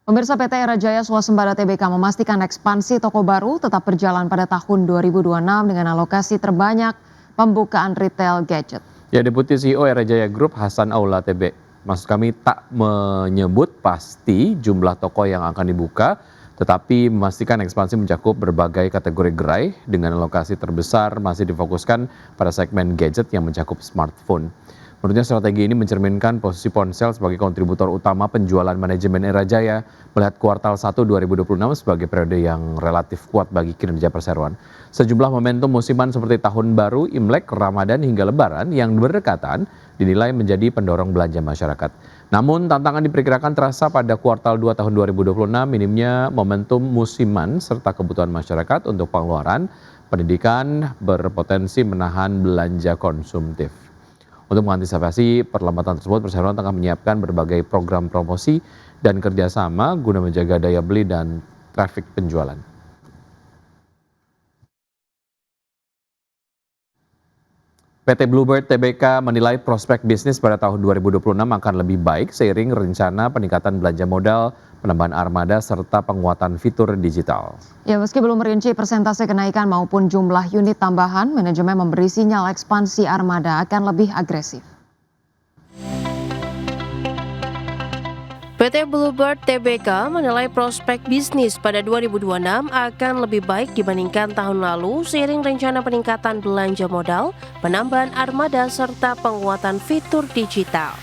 Pemirsa PT Era Jaya Swasembada Tbk memastikan ekspansi toko baru tetap berjalan pada tahun 2026 dengan alokasi terbanyak pembukaan retail gadget. Ya, Deputi CEO Era Jaya Group Hasan Aula TB, maksud kami tak menyebut pasti jumlah toko yang akan dibuka, tetapi memastikan ekspansi mencakup berbagai kategori gerai dengan alokasi terbesar masih difokuskan pada segmen gadget yang mencakup smartphone. Menurutnya strategi ini mencerminkan posisi ponsel sebagai kontributor utama penjualan manajemen Era Jaya melihat kuartal 1 2026 sebagai periode yang relatif kuat bagi kinerja perseroan. Sejumlah momentum musiman seperti Tahun Baru, Imlek, Ramadan hingga Lebaran yang berdekatan dinilai menjadi pendorong belanja masyarakat. Namun tantangan diperkirakan terasa pada kuartal 2 tahun 2026 minimnya momentum musiman serta kebutuhan masyarakat untuk pengeluaran pendidikan berpotensi menahan belanja konsumtif. Untuk mengantisipasi perlambatan tersebut, perseroan tengah menyiapkan berbagai program promosi dan kerjasama guna menjaga daya beli dan trafik penjualan. PT Bluebird Tbk menilai prospek bisnis pada tahun 2026 akan lebih baik seiring rencana peningkatan belanja modal, penambahan armada, serta penguatan fitur digital. Ya, meski belum merinci persentase kenaikan maupun jumlah unit tambahan, manajemen memberi sinyal ekspansi armada akan lebih agresif. PT Bluebird Tbk menilai prospek bisnis pada 2026 akan lebih baik dibandingkan tahun lalu seiring rencana peningkatan belanja modal, penambahan armada, serta penguatan fitur digital.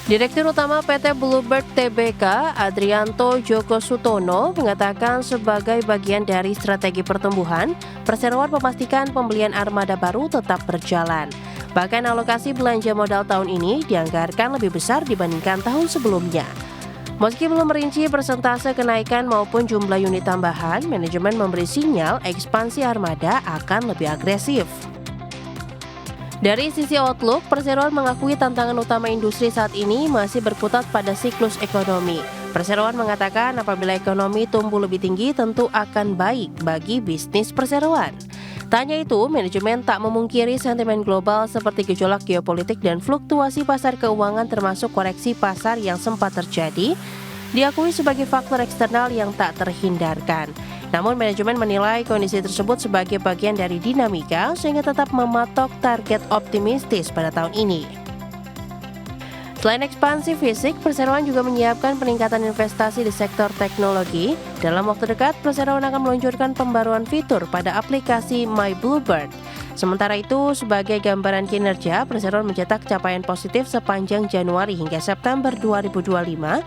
Direktur Utama PT Bluebird Tbk, Adrianto Joko Sutono, mengatakan sebagai bagian dari strategi pertumbuhan, perseroan memastikan pembelian armada baru tetap berjalan. Bahkan alokasi belanja modal tahun ini dianggarkan lebih besar dibandingkan tahun sebelumnya. Meski belum merinci persentase kenaikan maupun jumlah unit tambahan, manajemen memberi sinyal ekspansi armada akan lebih agresif. Dari sisi outlook, perseroan mengakui tantangan utama industri saat ini masih berkutat pada siklus ekonomi. Perseroan mengatakan apabila ekonomi tumbuh lebih tinggi tentu akan baik bagi bisnis perseroan. Tak hanya itu, manajemen tak memungkiri sentimen global seperti gejolak geopolitik dan fluktuasi pasar keuangan termasuk koreksi pasar yang sempat terjadi, diakui sebagai faktor eksternal yang tak terhindarkan. Namun manajemen menilai kondisi tersebut sebagai bagian dari dinamika sehingga tetap mematok target optimistis pada tahun ini. Selain ekspansi fisik, perseroan juga menyiapkan peningkatan investasi di sektor teknologi. Dalam waktu dekat, perseroan akan meluncurkan pembaruan fitur pada aplikasi My Bluebird. Sementara itu, sebagai gambaran kinerja, perseroan mencetak capaian positif sepanjang Januari hingga September 2025,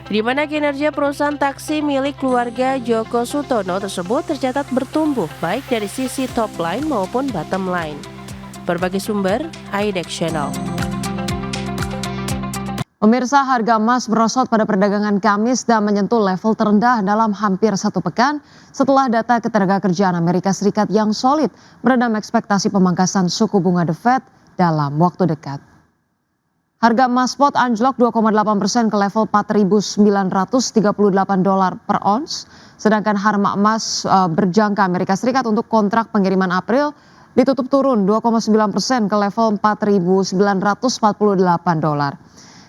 di mana kinerja perusahaan taksi milik keluarga Joko Sutono tersebut tercatat bertumbuh baik dari sisi top line maupun bottom line. Berbagai sumber, IDEX Channel. Pemirsa, harga emas merosot pada perdagangan Kamis dan menyentuh level terendah dalam hampir satu pekan setelah data ketenagakerjaan Amerika Serikat yang solid meredam ekspektasi pemangkasan suku bunga The Fed dalam waktu dekat. Harga emas spot anjlok 2,8% ke level $4.938 per ons, sedangkan harga emas berjangka Amerika Serikat untuk kontrak pengiriman April ditutup turun 2,9% ke level $4.948.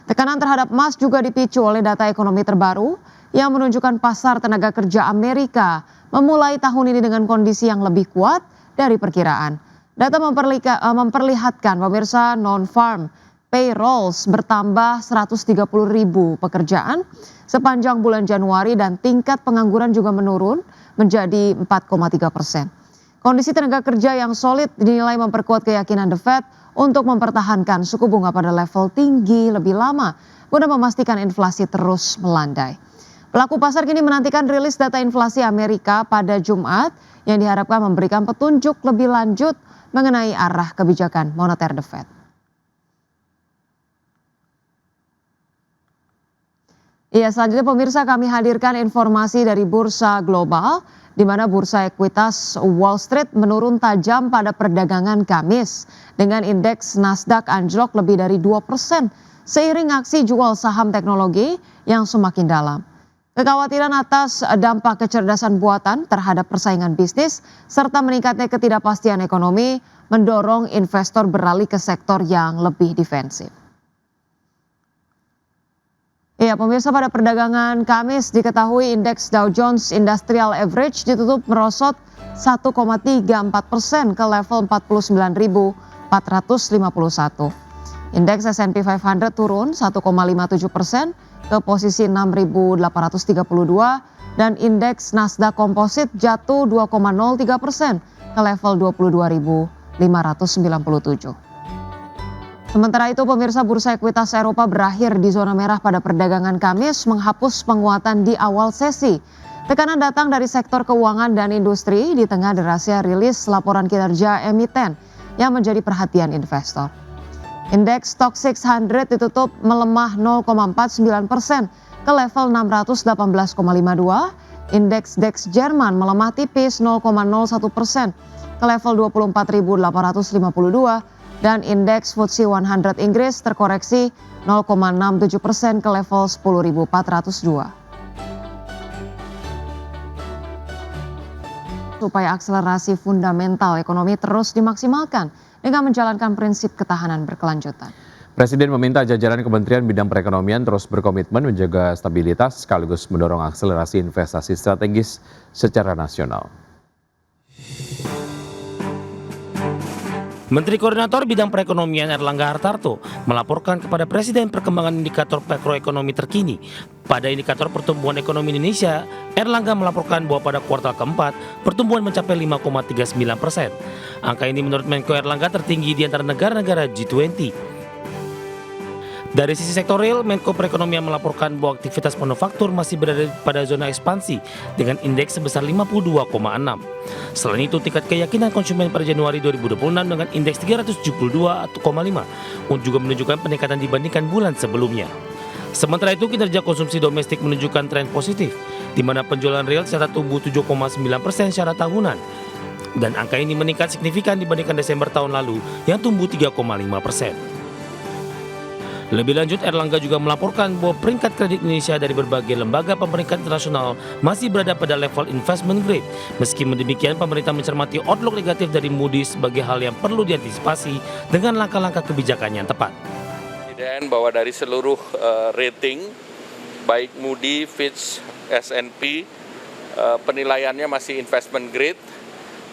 Tekanan terhadap emas juga dipicu oleh data ekonomi terbaru yang menunjukkan pasar tenaga kerja Amerika memulai tahun ini dengan kondisi yang lebih kuat dari perkiraan. Data memperlihatkan pemirsa non-farm payrolls bertambah 130.000 pekerjaan sepanjang bulan Januari dan tingkat pengangguran juga menurun menjadi 4,3%. Kondisi tenaga kerja yang solid dinilai memperkuat keyakinan The Fed untuk mempertahankan suku bunga pada level tinggi lebih lama guna memastikan inflasi terus melandai. Pelaku pasar kini menantikan rilis data inflasi Amerika pada Jumat yang diharapkan memberikan petunjuk lebih lanjut mengenai arah kebijakan moneter The Fed. Iya, selanjutnya pemirsa kami hadirkan informasi dari Bursa Global, di mana bursa ekuitas Wall Street menurun tajam pada perdagangan Kamis dengan indeks Nasdaq anjlok lebih dari 2% seiring aksi jual saham teknologi yang semakin dalam. Kekhawatiran atas dampak kecerdasan buatan terhadap persaingan bisnis serta meningkatnya ketidakpastian ekonomi mendorong investor beralih ke sektor yang lebih defensif. Ya, pemirsa, pada perdagangan Kamis diketahui indeks Dow Jones Industrial Average ditutup merosot 1,34% ke level 49.451. Indeks S&P 500 turun 1,57% ke posisi 6.832 dan indeks Nasdaq Composite jatuh 2,03% ke level 22.597. Sementara itu, pemirsa, bursa ekuitas Eropa berakhir di zona merah pada perdagangan Kamis, menghapus penguatan di awal sesi. Tekanan datang dari sektor keuangan dan industri di tengah derasnya rilis laporan kinerja emiten yang menjadi perhatian investor. Indeks Stoxx 600 ditutup melemah 0,49% ke level 618,52. Indeks DAX Jerman melemah tipis 0,01% ke level 24.852. Dan indeks FTSE 100 Inggris terkoreksi 0,67% ke level 10.402. Supaya akselerasi fundamental ekonomi terus dimaksimalkan dengan menjalankan prinsip ketahanan berkelanjutan. Presiden meminta jajaran Kementerian Bidang Perekonomian terus berkomitmen menjaga stabilitas sekaligus mendorong akselerasi investasi strategis secara nasional. Menteri Koordinator Bidang Perekonomian Erlangga Hartarto melaporkan kepada Presiden perkembangan indikator makroekonomi terkini. Pada indikator pertumbuhan ekonomi Indonesia, Erlangga melaporkan bahwa pada kuartal keempat pertumbuhan mencapai 5,39%. Angka ini menurut Menko Erlangga tertinggi di antara negara-negara G20. Dari sisi sektor real, Menko Perekonomian melaporkan bahwa aktivitas manufaktur masih berada pada zona ekspansi dengan indeks sebesar 52,6. Selain itu, tingkat keyakinan konsumen pada Januari 2026 dengan indeks 372,5 juga menunjukkan peningkatan dibandingkan bulan sebelumnya. Sementara itu, kinerja konsumsi domestik menunjukkan tren positif, di mana penjualan real tercatat tumbuh 7,9% secara tahunan. Dan angka ini meningkat signifikan dibandingkan Desember tahun lalu yang tumbuh 3,5%. Lebih lanjut, Erlangga juga melaporkan bahwa peringkat kredit Indonesia dari berbagai lembaga pemeringkat internasional masih berada pada level investment grade. Meski demikian, pemerintah mencermati outlook negatif dari Moody's sebagai hal yang perlu diantisipasi dengan langkah-langkah kebijakan yang tepat. Dan bahwa dari seluruh rating, baik Moody's, Fitch, S&P, penilaiannya masih investment grade.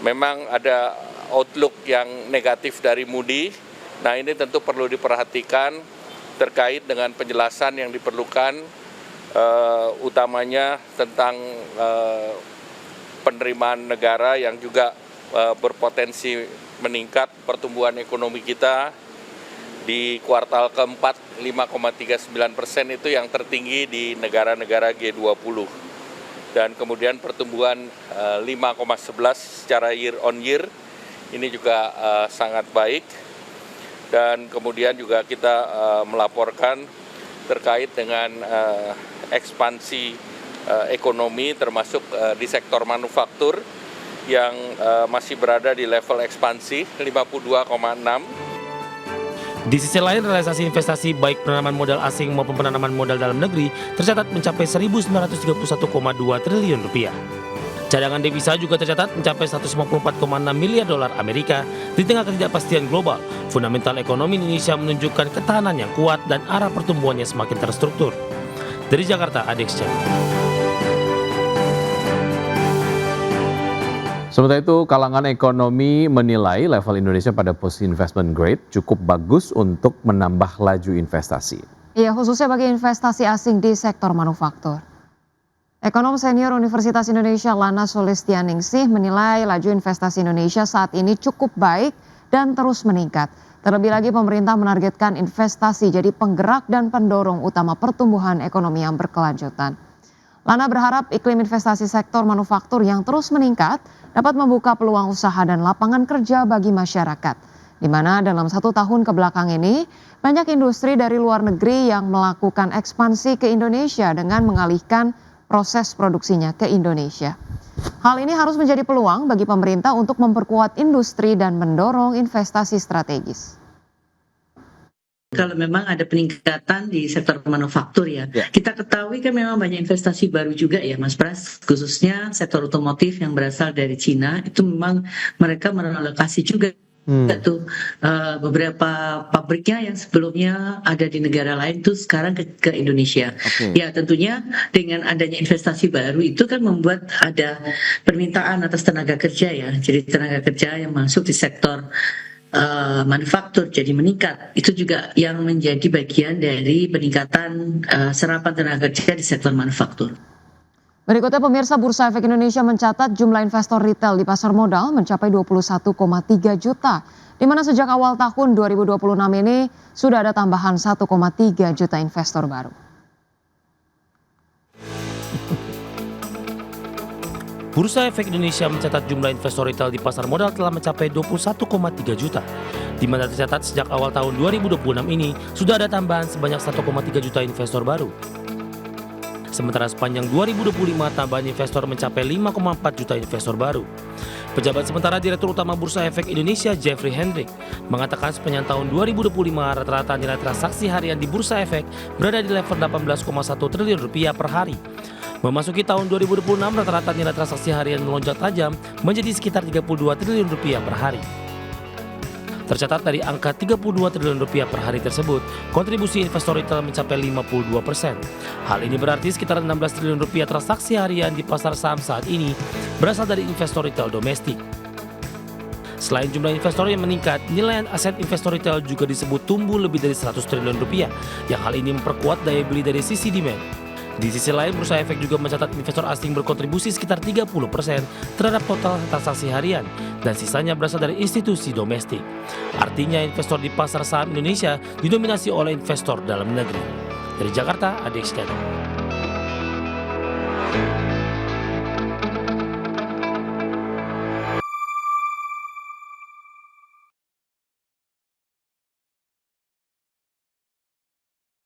Memang ada outlook yang negatif dari Moody's. Nah, ini tentu perlu diperhatikan terkait dengan penjelasan yang diperlukan, utamanya tentang penerimaan negara yang juga berpotensi meningkat. Pertumbuhan ekonomi kita di kuartal keempat 5,39% itu yang tertinggi di negara-negara G20. Dan kemudian pertumbuhan 5,11 secara year on year ini juga sangat baik. Dan kemudian juga kita melaporkan terkait dengan ekspansi ekonomi termasuk di sektor manufaktur yang masih berada di level ekspansi 52,6. Di sisi lain, realisasi investasi baik penanaman modal asing maupun penanaman modal dalam negeri tercatat mencapai 1.931,2 triliun rupiah. Cadangan devisa juga tercatat mencapai 154,6 miliar dolar Amerika. Di tengah ketidakpastian global, fundamental ekonomi Indonesia menunjukkan ketahanan yang kuat dan arah pertumbuhannya semakin terstruktur. Dari Jakarta, Adexja. Sementara itu, kalangan ekonomi menilai level Indonesia pada posisi investment grade cukup bagus untuk menambah laju investasi. Iya, khususnya bagi investasi asing di sektor manufaktur. Ekonom senior Universitas Indonesia Lana Sulistianingsih menilai laju investasi Indonesia saat ini cukup baik dan terus meningkat. Terlebih lagi pemerintah menargetkan investasi jadi penggerak dan pendorong utama pertumbuhan ekonomi yang berkelanjutan. Lana berharap iklim investasi sektor manufaktur yang terus meningkat dapat membuka peluang usaha dan lapangan kerja bagi masyarakat. Di mana dalam 1 tahun kebelakang ini banyak industri dari luar negeri yang melakukan ekspansi ke Indonesia dengan mengalihkan proses produksinya ke Indonesia. Hal ini harus menjadi peluang bagi pemerintah untuk memperkuat industri dan mendorong investasi strategis. Kalau memang ada peningkatan di sektor manufaktur ya. Kita ketahui kan memang banyak investasi baru juga ya Mas Pras, khususnya sektor otomotif yang berasal dari Cina, itu memang mereka merelokasi juga tuh beberapa pabriknya yang sebelumnya ada di negara lain tuh sekarang ke Indonesia. Ya tentunya dengan adanya investasi baru itu kan membuat ada permintaan atas tenaga kerja ya. Jadi tenaga kerja yang masuk di sektor manufaktur jadi meningkat. Itu juga yang menjadi bagian dari peningkatan serapan tenaga kerja di sektor manufaktur. Berikutnya pemirsa, Bursa Efek Indonesia mencatat jumlah investor retail di pasar modal mencapai 21,3 juta, di mana sejak awal tahun 2026 ini sudah ada tambahan 1,3 juta investor baru. Bursa Efek Indonesia mencatat jumlah investor retail di pasar modal telah mencapai 21,3 juta, di mana tercatat sejak awal tahun 2026 ini sudah ada tambahan sebanyak 1,3 juta investor baru. Sementara sepanjang 2025 tambahan investor mencapai 5,4 juta investor baru. Pejabat sementara Direktur Utama Bursa Efek Indonesia Jeffrey Hendrik mengatakan sepanjang tahun 2025 rata-rata nilai transaksi harian di Bursa Efek berada di level 18,1 triliun rupiah per hari. Memasuki tahun 2026 rata-rata nilai transaksi harian melonjak tajam menjadi sekitar 32 triliun rupiah per hari. Tercatat dari angka 32 triliun rupiah per hari tersebut, kontribusi investor retail mencapai 52%. Hal ini berarti sekitar 16 triliun rupiah transaksi harian di pasar saham saat ini berasal dari investor retail domestik. Selain jumlah investor yang meningkat, nilai aset investor retail juga disebut tumbuh lebih dari 100 triliun rupiah, yang hal ini memperkuat daya beli dari sisi demand. Di sisi lain, Bursa Efek juga mencatat investor asing berkontribusi sekitar 30% terhadap total transaksi harian dan sisanya berasal dari institusi domestik. Artinya investor di pasar saham Indonesia didominasi oleh investor dalam negeri. Dari Jakarta, Ade Iskandar.